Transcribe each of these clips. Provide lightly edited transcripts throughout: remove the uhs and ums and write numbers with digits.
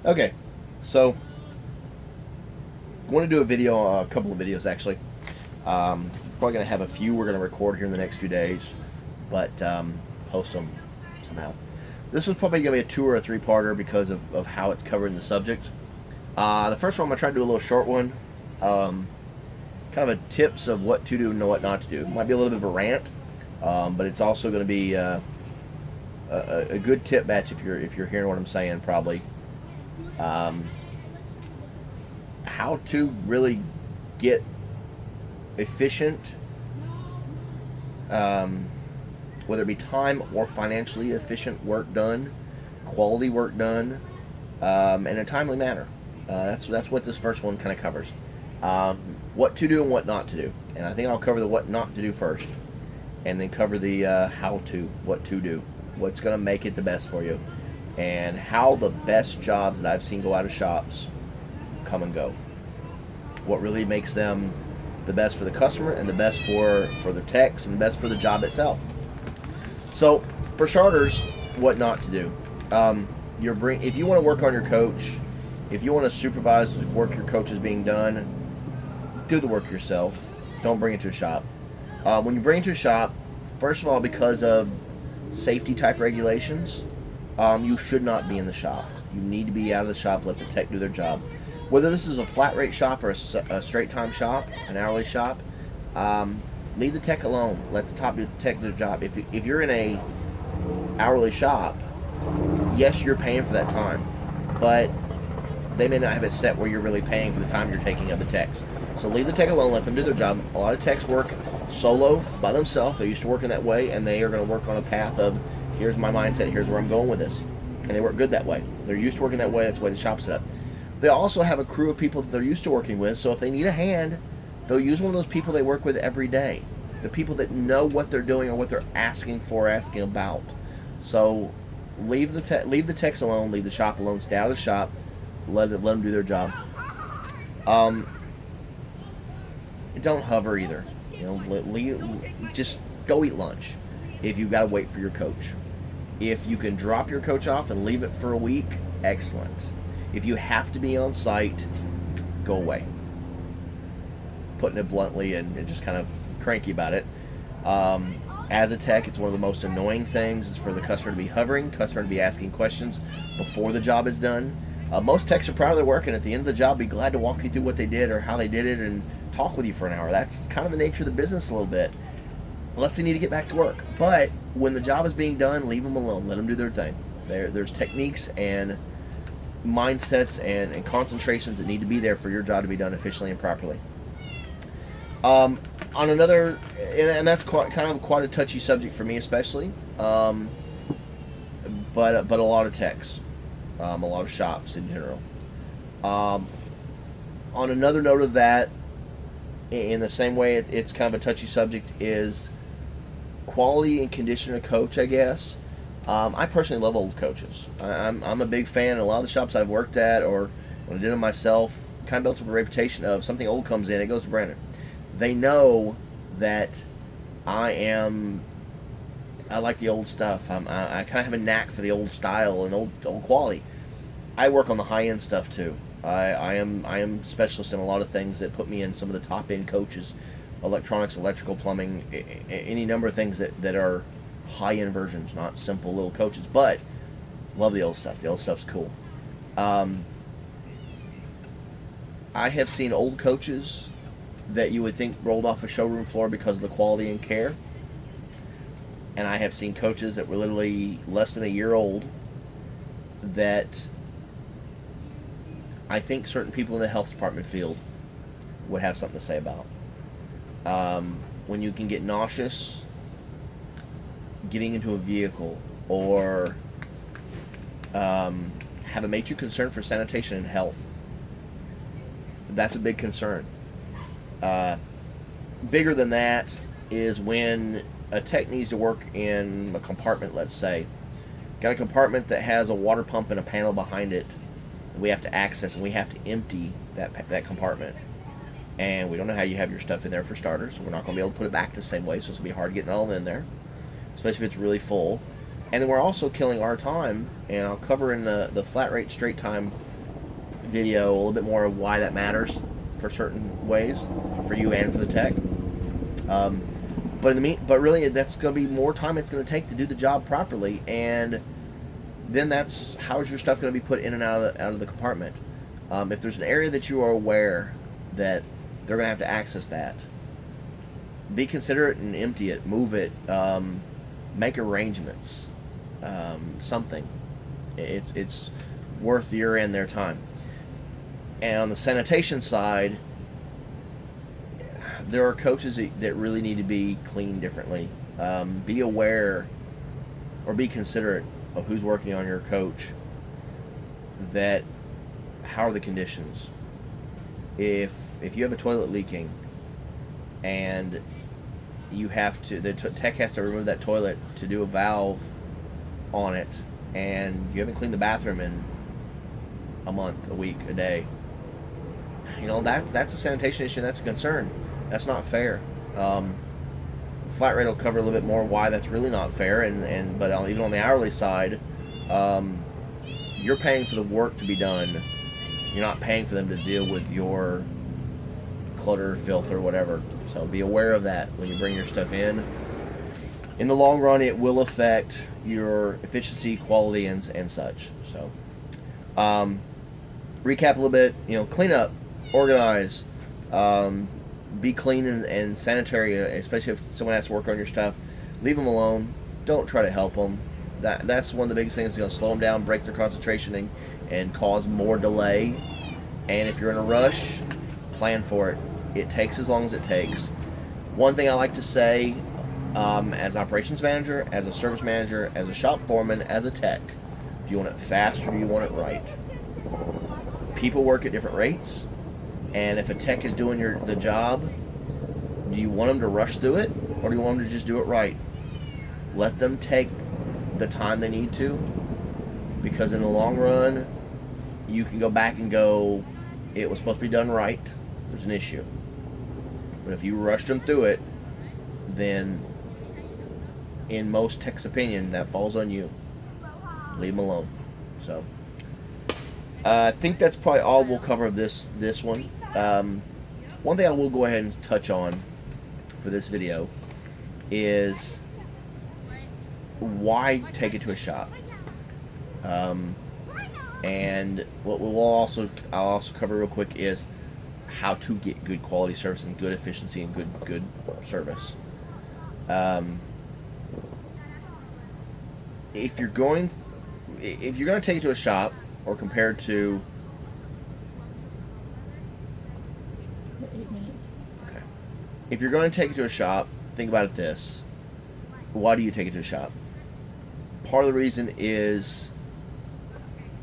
Okay, so I want to do a video, a couple of videos actually. Probably going to have a few we're going to record here in the next few days, but post them somehow. This one's probably going to be a 2 or a 3-parter because of how it's covering the subject. The first one I'm going to try to do a little short one. Kind of a tips of what to do and what not to do. Might be a little bit of a rant, but it's also going to be a good tip batch if you're hearing what I'm saying probably. How to really get efficient, whether it be time or financially efficient work done, quality work done, in a timely manner. That's what this first one kind of covers. What to do and what not to do. And I think I'll cover the what not to do first, and then cover the how to, what to do, what's going to make it the best for you, and how the best jobs that I've seen go out of shops come and go. What really makes them the best for the customer and the best for the techs and the best for the job itself. So for starters, what not to do. If you want to work on your coach, if you want to supervise the work your coach is being done, do the work yourself. Don't bring it to a shop. When you bring it to a shop, first of all, because of safety type regulations, you should not be in the shop. You need to be out of the shop. Let the tech do their job. Whether this is a flat rate shop or a straight time shop, an hourly shop, leave the tech alone. Let the tech do their job. If you're in a hourly shop, yes, you're paying for that time, but they may not have it set where you're really paying for the time you're taking of the techs. So leave the tech alone. Let them do their job. A lot of techs work solo by themselves. They're used to working that way, and they are going to work on a path of, here's my mindset, here's where I'm going with this. And they work good that way. They're used to working that way. That's the way the shop's set up. They also have a crew of people that they're used to working with, so if they need a hand, they'll use one of those people they work with every day. The people that know what they're doing or what they're asking about. So leave the techs alone, leave the shop alone, stay out of the shop, let them do their job. Don't hover either. Just go eat lunch if you've got to wait for your coach. If you can drop your coach off and leave it for a week, excellent. If you have to be on site, go away. Putting it bluntly and just kind of cranky about it. As a tech, it's one of the most annoying things is for the customer to be hovering, customer to be asking questions before the job is done. Most techs are proud of their work, and at the end of the job, be glad to walk you through what they did or how they did it and talk with you for an hour. That's kind of the nature of the business a little bit, unless they need to get back to work. But when the job is being done, leave them alone. Let them do their thing. There's techniques and mindsets and concentrations that need to be there for your job to be done efficiently and properly. On another, and that's quite a touchy subject for me especially, but a lot of techs, a lot of shops in general. On another note of that, in the same way it's kind of a touchy subject, is quality and condition of coach, I guess. I personally love old coaches. I'm a big fan. A lot of the shops I've worked at, or when I did them myself, kind of built up a reputation of something old comes in, it goes to Brandon. They know that I like the old stuff. I kind of have a knack for the old style and old quality. I work on the high end stuff too. I am specialist in a lot of things that put me in some of the top end coaches, electronics, electrical, plumbing, any number of things that are high-end versions, not simple little coaches, but love the old stuff. The old stuff's cool. I have seen old coaches that you would think rolled off a showroom floor because of the quality and care, and I have seen coaches that were literally less than a year old that I think certain people in the health department field would have something to say about. When you can get nauseous getting into a vehicle, or have it made you concerned for sanitation and health, that's a big concern. Bigger than that is when a tech needs to work in a compartment, let's say. Got a compartment that has a water pump and a panel behind it that we have to access, and we have to empty that compartment. And we don't know how you have your stuff in there for starters. So we're not going to be able to put it back the same way, so it's going to be hard getting it all in there, especially if it's really full. And then we're also killing our time, and I'll cover in the flat rate straight time video a little bit more of why that matters for certain ways for you and for the tech. But really, that's going to be more time it's going to take to do the job properly, and then that's how's your stuff going to be put in and out of the compartment. If there's an area that you are aware that they're going to have to access that, be considerate and empty it, move it, make arrangements, something. It's worth your and their time. And on the sanitation side, there are coaches that really need to be cleaned differently. Be aware or be considerate of who's working on your coach. That how are the conditions? If you have a toilet leaking and you have to, the tech has to remove that toilet to do a valve on it, and you haven't cleaned the bathroom in a month, a week, a day, that's a sanitation issue. That's a concern. That's not fair. Flat rate will cover a little bit more why that's really not fair, but even on the hourly side, you're paying for the work to be done. You're not paying for them to deal with your clutter, filth, or whatever. So be aware of that when you bring your stuff in. In the long run, it will affect your efficiency, quality, and such. So, recap a little bit. Clean up, organize, be clean and sanitary, especially if someone has to work on your stuff. Leave them alone. Don't try to help them. That's one of the biggest things that's going to slow them down, break their concentration, and cause more delay. And if you're in a rush, plan for it. It takes as long as it takes. One thing I like to say, as an operations manager, as a service manager, as a shop foreman, as a tech, do you want it fast or do you want it right? People work at different rates, and if a tech is doing the job, do you want them to rush through it or do you want them to just do it right? Let them take the time they need to, because in the long run, you can go back and go, it was supposed to be done right, there's an issue. But if you rush them through it, then in most tech's opinion, that falls on you. Leave them alone. So I think that's probably all we'll cover of this one. One thing I will go ahead and touch on for this video is why take it to a shop. And what I'll also cover real quick is how to get good quality service and good efficiency and good service. If you're going to take it to a shop, or compared to 8 minutes. Okay. If you're going to take it to a shop, think about it this. Why do you take it to a shop? Part of the reason is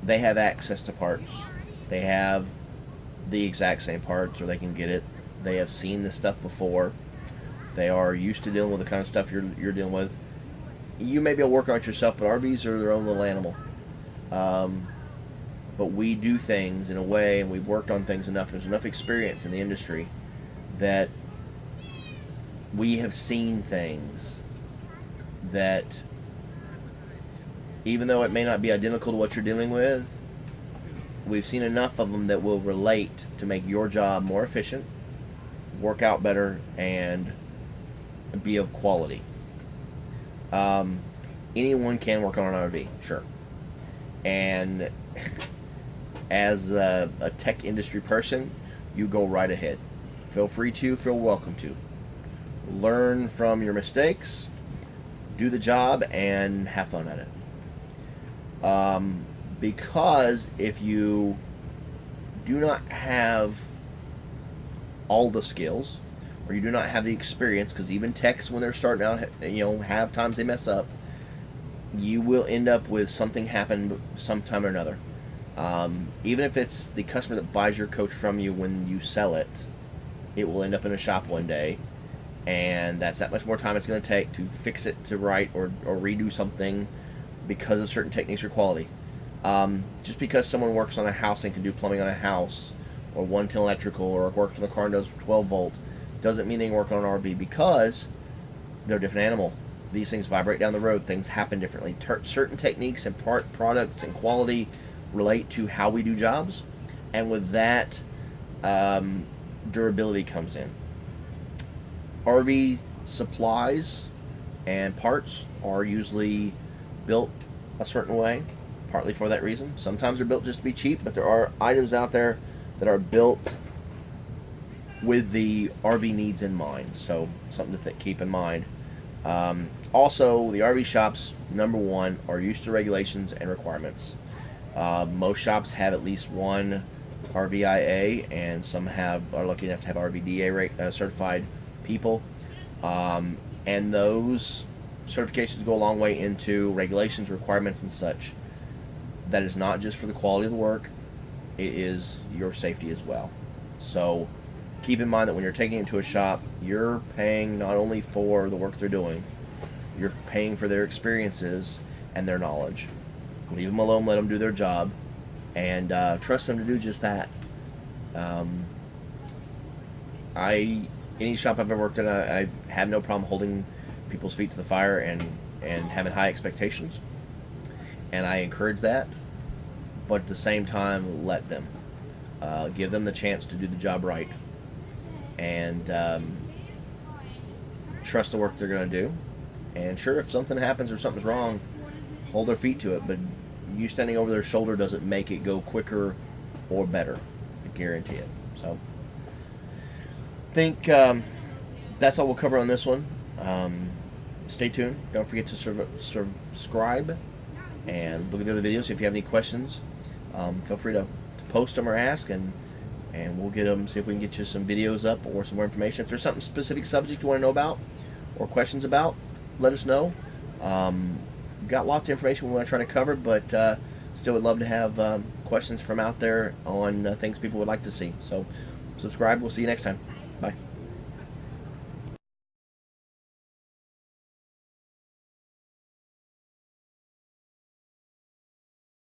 they have access to parts. They have the exact same parts, or they can get it. They have seen this stuff before. They are used to dealing with the kind of stuff you're dealing with. You may be able to work on it yourself, but RVs are their own little animal. But we do things in a way, and we've worked on things enough. There's enough experience in the industry that we have seen things that, even though it may not be identical to what you're dealing with, we've seen enough of them that will relate to make your job more efficient, work out better, and be of quality. Anyone can work on an RV, sure. And as a tech industry person, you go right ahead. Feel free to, feel welcome to. Learn from your mistakes, do the job, and have fun at it. Because if you do not have all the skills, or you do not have the experience, because even techs, when they're starting out, have times they mess up, you will end up with something happen sometime or another. Even if it's the customer that buys your coach from you when you sell it, it will end up in a shop one day, and that's that much more time it's going to take to fix it to right or redo something because of certain techniques or quality. Just because someone works on a house and can do plumbing on a house, or 110 electrical, or works on a car and does 12 volt, doesn't mean they can work on an RV, because they're a different animal. These things vibrate down the road. Things happen differently. Certain techniques and products and quality relate to how we do jobs, and with that, durability comes in. RV supplies and parts are usually built a certain way, partly for that reason. Sometimes they're built just to be cheap, but there are items out there that are built with the RV needs in mind, so something to keep in mind. Also, the RV shops, number one, are used to regulations and requirements. Most shops have at least one RVIA, and some are lucky enough to have RVDA certified people. And those certifications go a long way into regulations, requirements, and such. That is not just for the quality of the work, it is your safety as well. So keep in mind that when you're taking it to a shop, you're paying not only for the work they're doing, you're paying for their experiences and their knowledge. Leave them alone, let them do their job, and trust them to do just that. Any shop I've ever worked in, I have no problem holding people's feet to the fire and having high expectations, and I encourage that. But at the same time, let them give them the chance to do the job right, and trust the work they're going to do. And sure, if something happens or something's wrong, hold their feet to it. But you standing over their shoulder doesn't make it go quicker or better. I guarantee it. So I think that's all we'll cover on this one. Stay tuned. Don't forget to subscribe and look at the other videos. If you have any questions, feel free to post them or ask, and we'll get them. See if we can get you some videos up or some more information. If there's something specific subject you want to know about or questions about, let us know. Got lots of information we want to try to cover, but still would love to have questions from out there on things people would like to see. So subscribe. We'll see you next time.